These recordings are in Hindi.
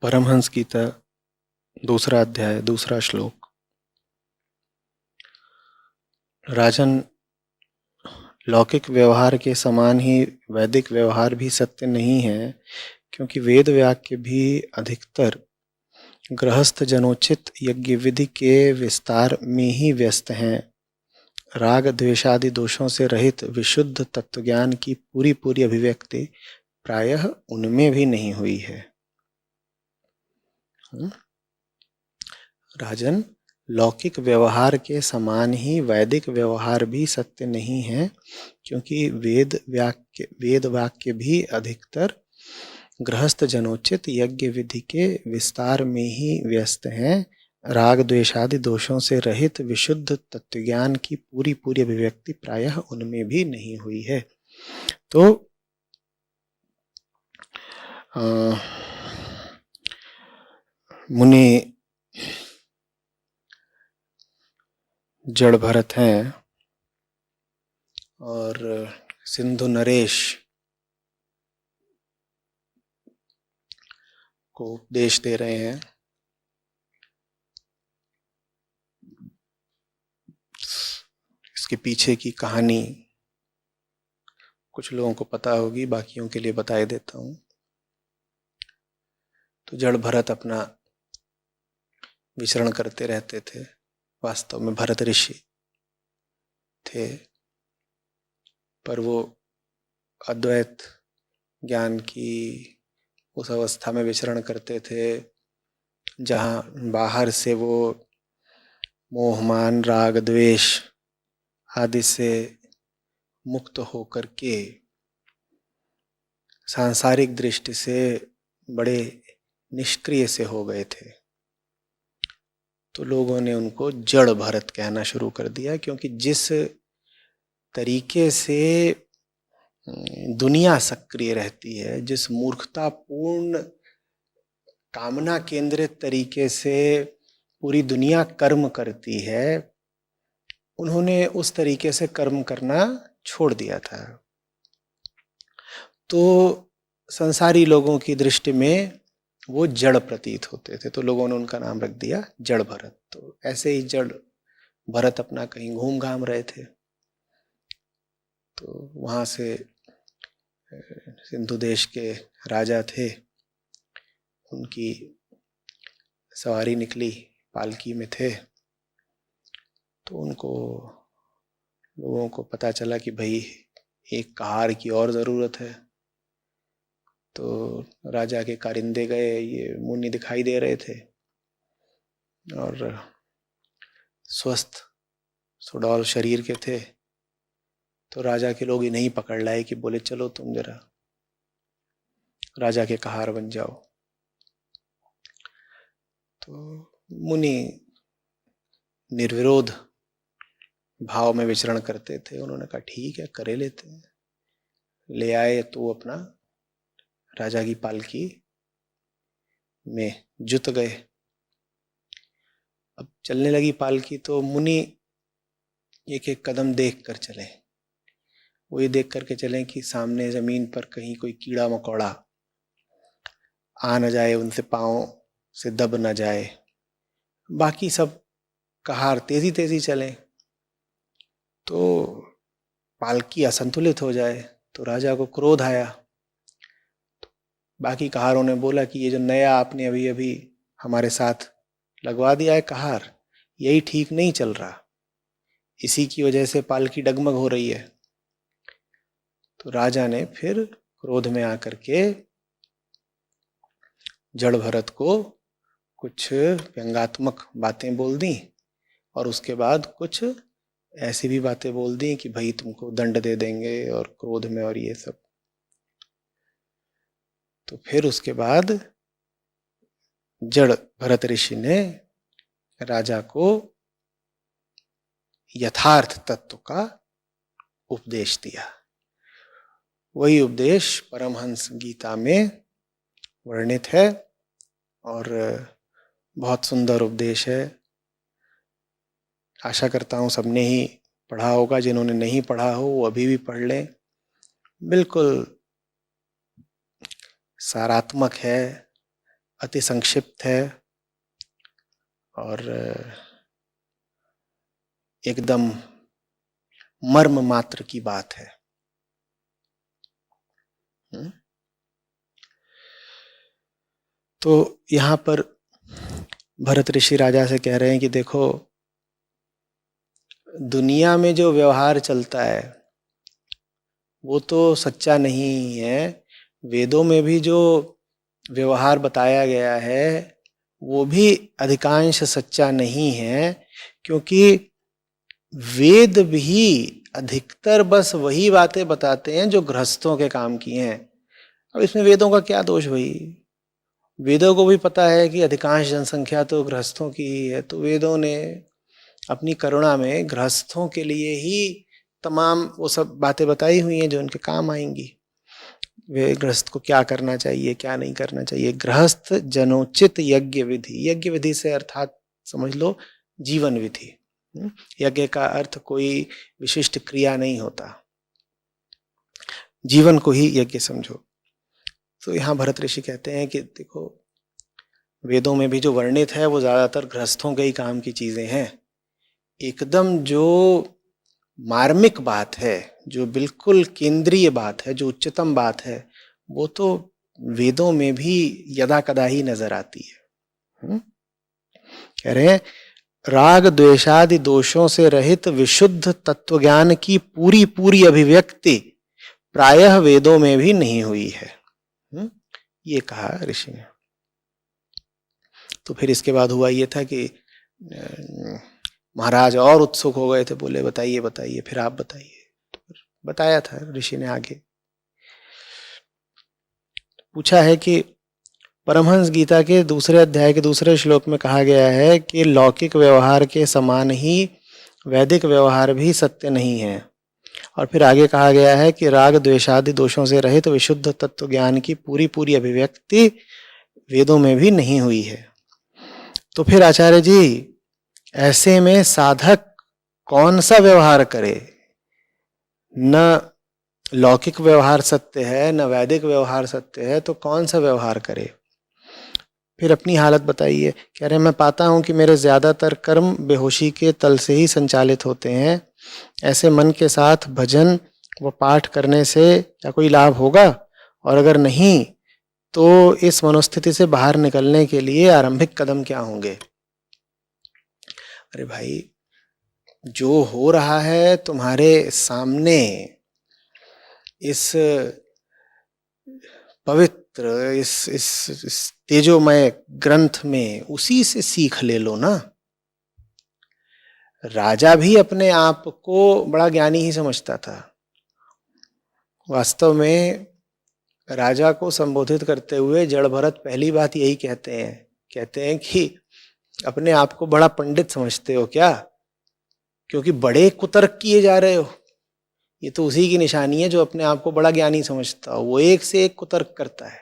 परमहंस गीता दूसरा अध्याय दूसरा श्लोक। राजन, लौकिक व्यवहार के समान ही वैदिक व्यवहार भी सत्य नहीं है, क्योंकि वेद वाक्य भी अधिकतर गृहस्थ जनोचित यज्ञ विधि के विस्तार में ही व्यस्त हैं। राग द्वेषादि दोषों से रहित विशुद्ध तत्वज्ञान की पूरी पूरी अभिव्यक्ति प्रायः उनमें भी नहीं हुई है। राजन, लौकिक व्यवहार के समान ही वैदिक व्यवहार भी सत्य नहीं है, क्योंकि वेद वाक्य भी अधिकतर गृहस्थ जनोचित यज्ञ विधि के विस्तार में ही व्यस्त हैं। राग द्वेषादि दोषों से रहित विशुद्ध तत्वज्ञान की पूरी पूरी अभिव्यक्ति प्रायः उनमें भी नहीं हुई है। तो मुनि जड़ भरत हैं और सिंधु नरेश को उपदेश दे रहे हैं। इसके पीछे की कहानी कुछ लोगों को पता होगी, बाकियों के लिए बताए देता हूं। तो जड़ भरत अपना विचरण करते रहते थे। वास्तव में भरत ऋषि थे, पर वो अद्वैत ज्ञान की उस अवस्था में विचरण करते थे जहाँ बाहर से वो मोहमान राग द्वेष आदि से मुक्त होकर के सांसारिक दृष्टि से बड़े निष्क्रिय से हो गए थे। तो लोगों ने उनको जड़ भरत कहना शुरू कर दिया, क्योंकि जिस तरीके से दुनिया सक्रिय रहती है, जिस मूर्खतापूर्ण कामना केंद्रित तरीके से पूरी दुनिया कर्म करती है, उन्होंने उस तरीके से कर्म करना छोड़ दिया था। तो संसारी लोगों की दृष्टि में वो जड़ प्रतीत होते थे, तो लोगों ने उनका नाम रख दिया जड़ भरत। तो ऐसे ही जड़ भरत अपना कहीं घूम घाम रहे थे। तो वहां से सिंधु देश के राजा थे, उनकी सवारी निकली, पालकी में थे। तो लोगों को पता चला कि भाई एक कहार की और ज़रूरत है। तो राजा के कारिंदे गए, ये मुनि दिखाई दे रहे थे और स्वस्थ सुडौल शरीर के थे। तो राजा के लोग इन्हें पकड़ लाए कि बोले चलो तुम जरा राजा के कहार बन जाओ। तो मुनि निर्विरोध भाव में विचरण करते थे। उन्होंने कहा ठीक है, करे लेते हैं। ले आए तो अपना राजा की पालकी में जुत गए। अब चलने लगी पालकी, तो मुनि एक एक कदम देख कर चले। वो ये देख करके चले कि सामने जमीन पर कहीं कोई कीड़ा मकोड़ा आ न जाए, उनसे पांव से दब न जाए। बाकी सब कहार तेजी तेजी चले तो पालकी असंतुलित हो जाए। तो राजा को क्रोध आया। तो बाकी कहारों ने बोला कि ये जो नया आपने अभी अभी हमारे साथ लगवा दिया है कहार, यही ठीक नहीं चल रहा, इसी की वजह से पालकी डगमग हो रही है। तो राजा ने फिर क्रोध में आकर के जड़ भरत को कुछ व्यंग्यात्मक बातें बोल दी और उसके बाद कुछ ऐसी भी बातें बोल दी कि भाई तुमको दंड दे देंगे और क्रोध में और ये सब। तो फिर उसके बाद जड़ भरत ऋषि ने राजा को यथार्थ तत्व का उपदेश दिया। वही उपदेश परमहंस गीता में वर्णित है और बहुत सुंदर उपदेश है। आशा करता हूँ सबने ही पढ़ा होगा। जिन्होंने नहीं पढ़ा हो वो अभी भी पढ़ लें। बिल्कुल सारात्मक है, अति संक्षिप्त है और एकदम मर्म मात्र की बात है। तो यहां पर भरत ऋषि राजा से कह रहे हैं कि देखो, दुनिया में जो व्यवहार चलता है वो तो सच्चा नहीं है। वेदों में भी जो व्यवहार बताया गया है वो भी अधिकांश सच्चा नहीं है, क्योंकि वेद भी अधिकतर बस वही बातें बताते हैं जो गृहस्थों के काम की हैं। अब इसमें वेदों का क्या दोष भाई? वेदों को भी पता है कि अधिकांश जनसंख्या तो गृहस्थों की ही है, तो वेदों ने अपनी करुणा में गृहस्थों के लिए ही तमाम वो सब बातें बताई हुई हैं जो उनके काम आएंगी। वे गृहस्थ को क्या करना चाहिए, क्या नहीं करना चाहिए। गृहस्थ जनोचित यज्ञ विधि, यज्ञ विधि से अर्थात समझ लो जीवन विधि। यज्ञ का अर्थ कोई विशिष्ट क्रिया नहीं होता, जीवन को ही यज्ञ समझो। तो यहाँ भरत ऋषि कहते हैं कि देखो, वेदों में भी जो वर्णित है वो ज्यादातर गृहस्थों के ही काम की चीजें हैं। एकदम जो मार्मिक बात है, जो बिल्कुल केंद्रीय बात है, जो उच्चतम बात है, वो तो वेदों में भी यदा कदा ही नजर आती है। कह रहे हैं राग द्वेषादि दोषों से रहित विशुद्ध तत्वज्ञान की पूरी पूरी अभिव्यक्ति प्रायः वेदों में भी नहीं हुई है। ये कहा ऋषि ने। तो फिर इसके बाद हुआ ये था कि महाराज और उत्सुक हो गए थे, बोले बताइए बताइए, फिर आप बताइए। तो बताया था ऋषि ने आगे। पूछा है कि परमहंस गीता के दूसरे अध्याय के दूसरे श्लोक में कहा गया है कि लौकिक व्यवहार के समान ही वैदिक व्यवहार भी सत्य नहीं है। और फिर आगे कहा गया है कि राग द्वेषादि दोषों से रहित विशुद्ध तत्व ज्ञान की पूरी पूरी अभिव्यक्ति वेदों में भी नहीं हुई है। तो फिर आचार्य जी, ऐसे में साधक कौन सा व्यवहार करे? न लौकिक व्यवहार सत्य है, न वैदिक व्यवहार सत्य है, तो कौन सा व्यवहार करे? फिर अपनी हालत बताइए। कह रहे हैं मैं पाता हूं कि मेरे ज्यादातर कर्म बेहोशी के तल से ही संचालित होते हैं। ऐसे मन के साथ भजन व पाठ करने से क्या कोई लाभ होगा? और अगर नहीं तो इस मनोस्थिति से बाहर निकलने के लिए आरंभिक कदम क्या होंगे? अरे भाई, जो हो रहा है तुम्हारे सामने इस पवित्र इस तेजोमय ग्रंथ में, उसी से सीख ले लो ना। राजा भी अपने आप को बड़ा ज्ञानी ही समझता था। वास्तव में राजा को संबोधित करते हुए जड़ भरत पहली बात यही कहते हैं कि अपने आप को बड़ा पंडित समझते हो क्या? क्योंकि बड़े कुतर्क किए जा रहे हो। ये तो उसी की निशानी है जो अपने आप को बड़ा ज्ञानी समझता हो, वो एक से एक कुतर्क करता है।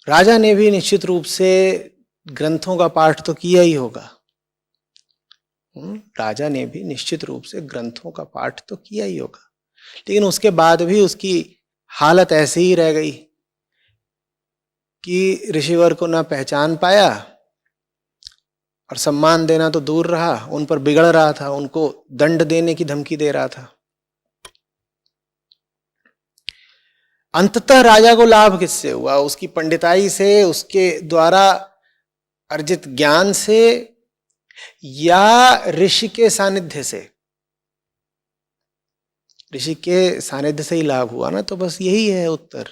राजा ने भी निश्चित रूप से ग्रंथों का पाठ तो किया ही होगा। राजा ने भी निश्चित रूप से ग्रंथों का पाठ तो किया ही होगा, लेकिन उसके बाद भी उसकी हालत ऐसे ही रह गई कि ऋषिवर को ना पहचान पाया और सम्मान देना तो दूर रहा, उन पर बिगड़ रहा था, उनको दंड देने की धमकी दे रहा था। अंततः राजा को लाभ किससे हुआ? उसकी पंडिताई से, उसके द्वारा अर्जित ज्ञान से, या ऋषि के सानिध्य से? ऋषि के सानिध्य से ही लाभ हुआ ना। तो बस यही है उत्तर।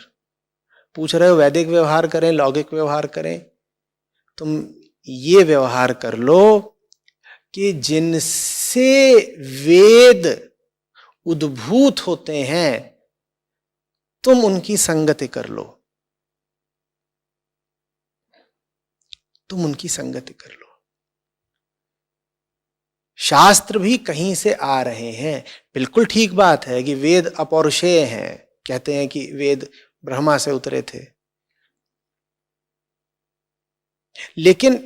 पूछ रहे हो वैदिक व्यवहार करें लौकिक व्यवहार करें? तुम ये व्यवहार कर लो कि जिनसे वेद उद्भूत होते हैं तुम उनकी संगति कर लो, तुम उनकी संगति कर लो। शास्त्र भी कहीं से आ रहे हैं। बिल्कुल ठीक बात है कि वेद अपौरुषेय हैं, कहते हैं कि वेद ब्रह्मा से उतरे थे, लेकिन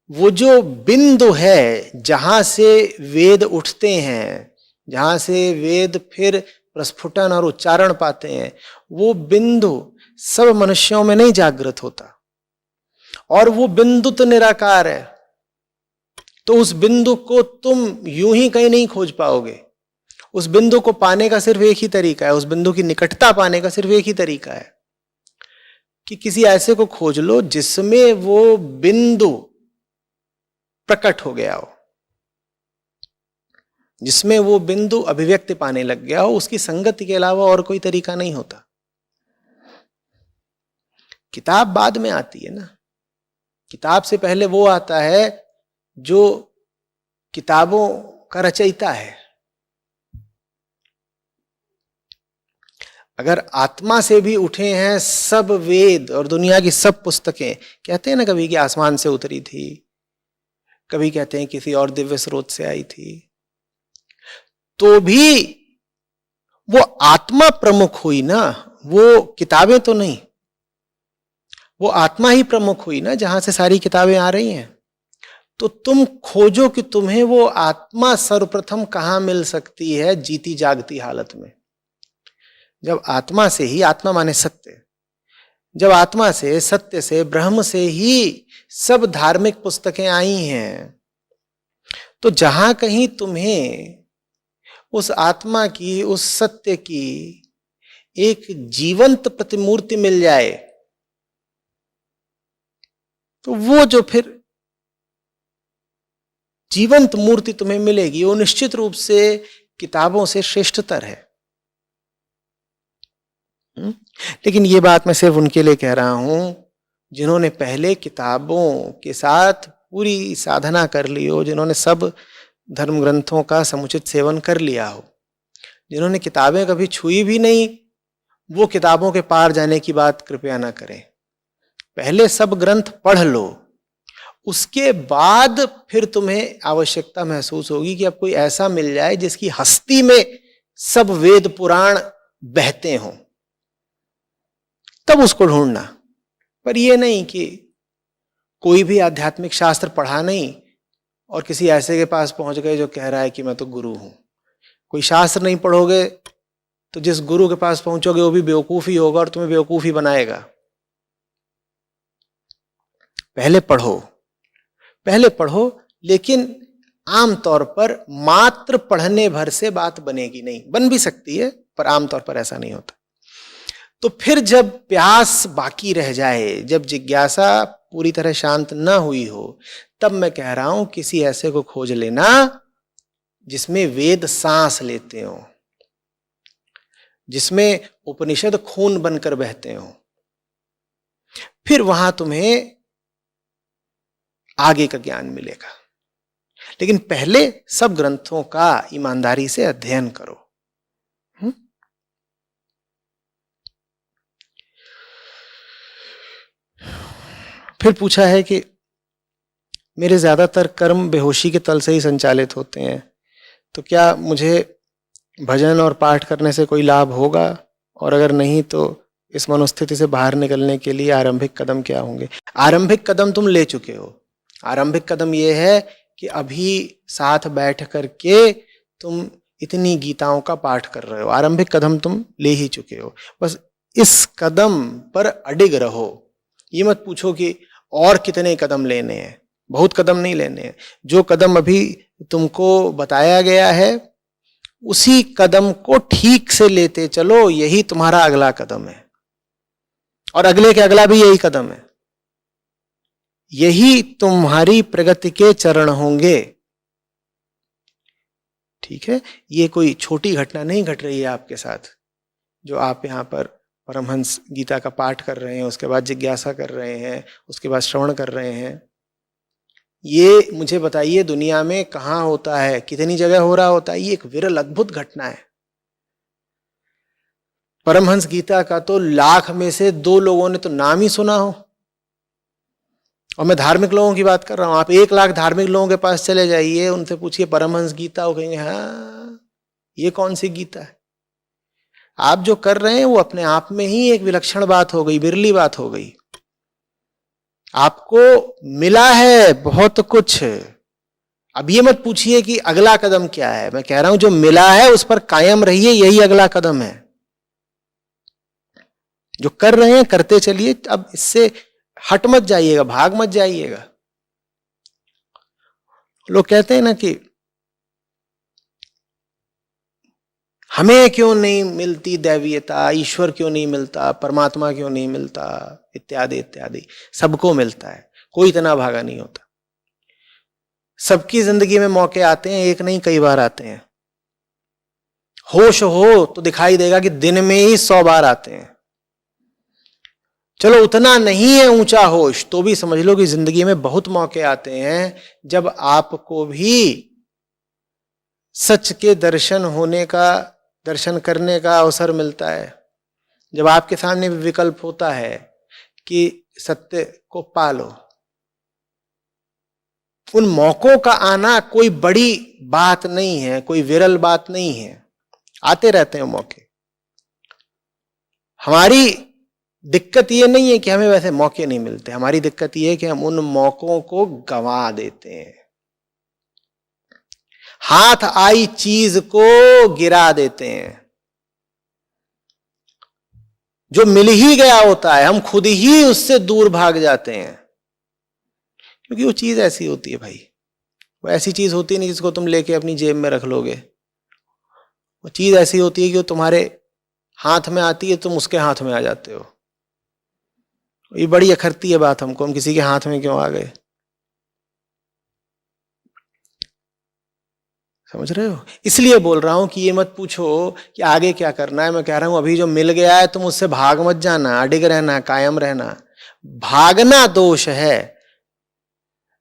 वो जो बिंदु है जहां से वेद उठते हैं, जहां से वेद फिर प्रस्फुटन और उच्चारण पाते हैं, वो बिंदु सब मनुष्यों में नहीं जागृत होता, और वो बिंदु तो निराकार है। तो उस बिंदु को तुम यूं ही कहीं नहीं खोज पाओगे। उस बिंदु को पाने का सिर्फ एक ही तरीका है, उस बिंदु की निकटता पाने का सिर्फ एक ही तरीका है कि किसी ऐसे को खोज लो जिसमें वो बिंदु प्रकट हो गया हो, जिसमें वो बिंदु अभिव्यक्ति पाने लग गया हो। उसकी संगति के अलावा और कोई तरीका नहीं होता। किताब बाद में आती है ना, किताब से पहले वो आता है जो किताबों का रचयिता है। अगर आत्मा से भी उठे हैं सब वेद और दुनिया की सब पुस्तकें, कहते हैं ना कभी कि आसमान से उतरी थी, कभी कहते हैं किसी और दिव्य स्रोत से आई थी, तो भी वो आत्मा प्रमुख हुई ना, वो किताबें तो नहीं, वो आत्मा ही प्रमुख हुई ना, जहां से सारी किताबें आ रही हैं। तो तुम खोजो कि तुम्हें वो आत्मा सर्वप्रथम कहां मिल सकती है जीती जागती हालत में। जब आत्मा से ही, आत्मा माने सत्य, जब आत्मा से, सत्य से, ब्रह्म से ही सब धार्मिक पुस्तकें आई हैं, तो जहां कहीं तुम्हें उस आत्मा की, उस सत्य की एक जीवंत प्रतिमूर्ति मिल जाए, तो वो जो फिर जीवंत मूर्ति तुम्हें मिलेगी वो निश्चित रूप से किताबों से श्रेष्ठतर है। लेकिन ये बात मैं सिर्फ उनके लिए कह रहा हूं जिन्होंने पहले किताबों के साथ पूरी साधना कर ली हो, जिन्होंने सब धर्म ग्रंथों का समुचित सेवन कर लिया हो। जिन्होंने किताबें कभी छुई भी नहीं, वो किताबों के पार जाने की बात कृपया ना करें। पहले सब ग्रंथ पढ़ लो, उसके बाद फिर तुम्हें आवश्यकता महसूस होगी कि अब कोई ऐसा मिल जाए जिसकी हस्ती में सब वेद पुराण बहते हों, तब उसको ढूंढना। पर यह नहीं कि कोई भी आध्यात्मिक शास्त्र पढ़ा नहीं और किसी ऐसे के पास पहुंच गए जो कह रहा है कि मैं तो गुरु हूं। कोई शास्त्र नहीं पढ़ोगे तो जिस गुरु के पास पहुंचोगे वो भी बेवकूफ ही होगा और तुम्हें बेवकूफ ही बनाएगा। पहले पढ़ो, लेकिन आमतौर पर मात्र पढ़ने भर से बात बनेगी नहीं। बन भी सकती है पर आमतौर पर ऐसा नहीं होता। तो फिर जब प्यास बाकी रह जाए, जब जिज्ञासा पूरी तरह शांत ना हुई हो, तब मैं कह रहा हूं किसी ऐसे को खोज लेना जिसमें वेद सांस लेते हो, जिसमें उपनिषद खून बनकर बहते हो। फिर वहां तुम्हें आगे का ज्ञान मिलेगा। लेकिन पहले सब ग्रंथों का ईमानदारी से अध्ययन करो। फिर पूछा है कि मेरे ज्यादातर कर्म बेहोशी के तल से ही संचालित होते हैं, तो क्या मुझे भजन और पाठ करने से कोई लाभ होगा, और अगर नहीं तो इस मनोस्थिति से बाहर निकलने के लिए आरंभिक कदम क्या होंगे? आरंभिक कदम तुम ले चुके हो। आरंभिक कदम यह है कि अभी साथ बैठ करके तुम इतनी गीताओं का पाठ कर रहे हो। आरंभिक कदम तुम ले ही चुके हो। बस इस कदम पर अडिग रहो। ये मत पूछो कि और कितने कदम लेने हैं। बहुत कदम नहीं लेने हैं। जो कदम अभी तुमको बताया गया है उसी कदम को ठीक से लेते चलो, यही तुम्हारा अगला कदम है। और अगले के अगला भी यही कदम है। यही तुम्हारी प्रगति के चरण होंगे। ठीक है, ये कोई छोटी घटना नहीं घट रही है आपके साथ। जो आप यहाँ पर परमहंस गीता का पाठ कर रहे हैं, उसके बाद जिज्ञासा कर रहे हैं, उसके बाद श्रवण कर रहे हैं, ये मुझे बताइए दुनिया में कहाँ होता है, कितनी जगह हो रहा होता है? ये एक विरल अद्भुत घटना है। परमहंस गीता का तो 1,00,000 में से 2 लोगों ने तो नाम ही सुना हो। और मैं धार्मिक लोगों की बात कर रहा हूं। आप 1,00,000 धार्मिक लोगों के पास चले जाइए, उनसे पूछिए परमहंस गीता, वो कहेंगे हाँ ये कौन सी गीता है? आप जो कर रहे हैं वो अपने आप में ही एक विलक्षण बात हो गई, बिरली बात हो गई। आपको मिला है बहुत कुछ, अब ये मत पूछिए कि अगला कदम क्या है, मैं कह रहा हूं जो मिला है उस पर कायम रहिए, यही अगला कदम है। जो कर रहे हैं करते चलिए, अब इससे हट मत जाइएगा, भाग मत जाइएगा। लोग कहते हैं ना कि हमें क्यों नहीं मिलती दैवीयता, ईश्वर क्यों नहीं मिलता, परमात्मा क्यों नहीं मिलता, इत्यादि इत्यादि। सबको मिलता है, कोई इतना भागा नहीं होता। सबकी जिंदगी में मौके आते हैं, एक नहीं कई बार आते हैं। होश हो तो दिखाई देगा कि दिन में ही 100 बार आते हैं। चलो उतना नहीं है ऊंचा होश, तो भी समझ लो कि जिंदगी में बहुत मौके आते हैं जब आपको भी सच के दर्शन करने का अवसर मिलता है। जब आपके सामने भी विकल्प होता है कि सत्य को पालो, उन मौकों का आना कोई बड़ी बात नहीं है, कोई विरल बात नहीं है, आते रहते हैं मौके। हमारी दिक्कत ये नहीं है कि हमें वैसे मौके नहीं मिलते, हमारी दिक्कत ये है कि हम उन मौकों को गंवा देते हैं, हाथ आई चीज को गिरा देते हैं। जो मिल ही गया होता है हम खुद ही उससे दूर भाग जाते हैं, क्योंकि वो चीज ऐसी होती है भाई, वो ऐसी चीज होती नहीं जिसको तुम लेके अपनी जेब में रख लोगे। वो चीज ऐसी होती है कि वो तुम्हारे हाथ में आती है, तुम उसके हाथ में आ जाते हो। ये बड़ी अखरती है बात हमको, हम किसी के हाथ में क्यों आ गए, समझ रहे हो? इसलिए बोल रहा हूं कि ये मत पूछो कि आगे क्या करना है। मैं कह रहा हूं अभी जो मिल गया है तुम उससे भाग मत जाना, अडिग रहना, कायम रहना। भागना दोष है,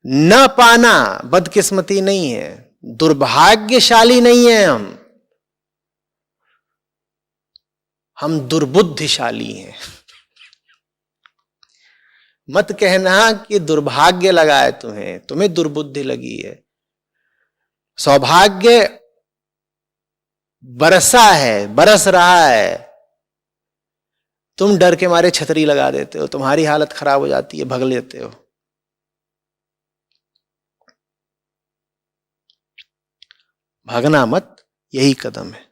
न पाना बदकिस्मती नहीं है, दुर्भाग्यशाली नहीं है हम दुर्बुद्धिशाली हैं। मत कहना कि दुर्भाग्य लगा है तुम्हें दुर्बुद्धि लगी है। सौभाग्य बरस रहा है, तुम डर के मारे छतरी लगा देते हो, तुम्हारी हालत खराब हो जाती है, भग लेते हो। भागना मत, यही कदम है।